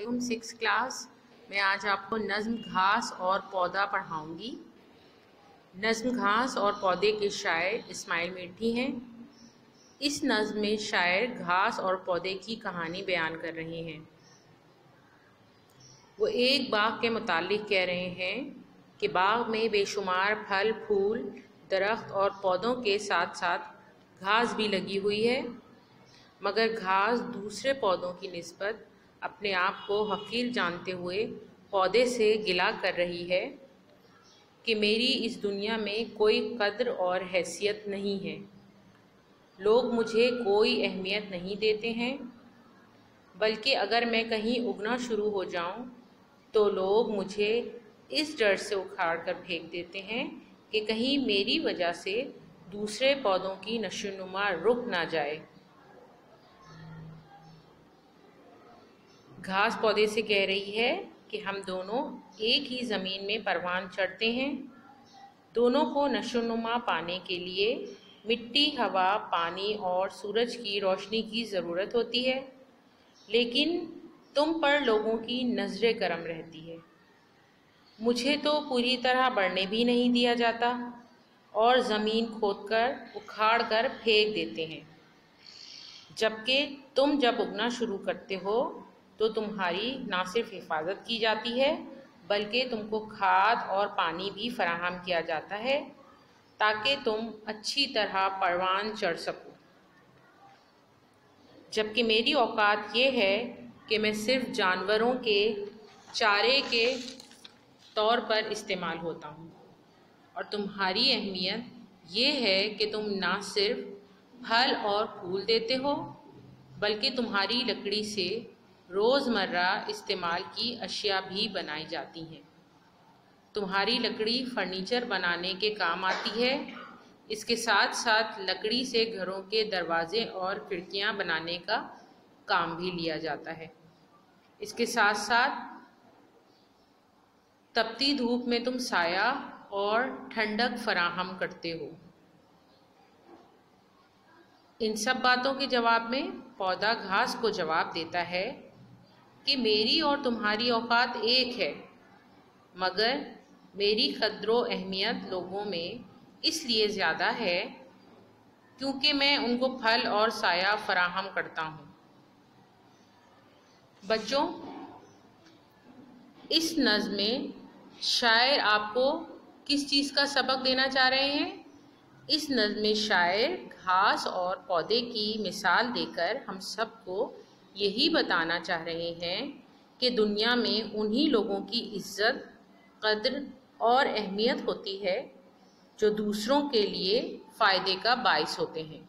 अस्सलामुअलैकुम। 6 क्लास में आज आपको नज़्म घास और पौधा पढ़ाऊंगी। नज़्म घास और पौधे के शायर इस्माइल मिर्ठी हैं। इस नज़्म में शायर घास और पौधे की कहानी बयान कर रहे हैं। वो एक बाग के मुतालिक कह रहे हैं कि बाग में बेशुमार फल, फूल, दरख्त और पौधों के साथ साथ घास भी लगी हुई है, मगर घास दूसरे पौधों की निस्बत अपने आप को हकीर जानते हुए पौधे से गिला कर रही है कि मेरी इस दुनिया में कोई कद्र और हैसियत नहीं है। लोग मुझे कोई अहमियत नहीं देते हैं, बल्कि अगर मैं कहीं उगना शुरू हो जाऊं तो लोग मुझे इस डर से उखाड़ कर फेंक देते हैं कि कहीं मेरी वजह से दूसरे पौधों की नशोनुमा रुक ना जाए। घास पौधे से कह रही है कि हम दोनों एक ही ज़मीन में परवान चढ़ते हैं। दोनों को नशोनुमा पाने के लिए मिट्टी, हवा, पानी और सूरज की रोशनी की ज़रूरत होती है, लेकिन तुम पर लोगों की नज़र करम रहती है। मुझे तो पूरी तरह बढ़ने भी नहीं दिया जाता और ज़मीन खोदकर उखाड़ कर फेंक देते हैं, जबकि तुम जब उगना शुरू करते हो तो तुम्हारी ना सिर्फ हिफाजत की जाती है, बल्कि तुमको खाद और पानी भी फराहम किया जाता है ताकि तुम अच्छी तरह परवान चढ़ सको। जबकि मेरी औकात ये है कि मैं सिर्फ जानवरों के चारे के तौर पर इस्तेमाल होता हूँ, और तुम्हारी अहमियत ये है कि तुम ना सिर्फ फल और फूल देते हो, बल्कि तुम्हारी लकड़ी से रोज़मर्रा इस्तेमाल की अशिया भी बनाई जाती हैं। तुम्हारी लकड़ी फर्नीचर बनाने के काम आती है। इसके साथ साथ लकड़ी से घरों के दरवाजे और खिड़कियां बनाने का काम भी लिया जाता है। इसके साथ साथ तपती धूप में तुम साया और ठंडक फराहम करते हो। इन सब बातों के जवाब में पौधा घास को जवाब देता है कि मेरी और तुम्हारी औकात एक है, मगर मेरी कद्रो अहमियत लोगों में इसलिए ज़्यादा है क्योंकि मैं उनको फल और साया फराहम करता हूँ। बच्चों, इस नज़्म में शायर आपको किस चीज़ का सबक देना चाह रहे हैं? इस नज़्म में शायर घास और पौधे की मिसाल देकर हम सबको यही बताना चाह रहे हैं कि दुनिया में उन्हीं लोगों की इज्जत, कद्र और अहमियत होती है जो दूसरों के लिए फ़ायदे का बाइस होते हैं।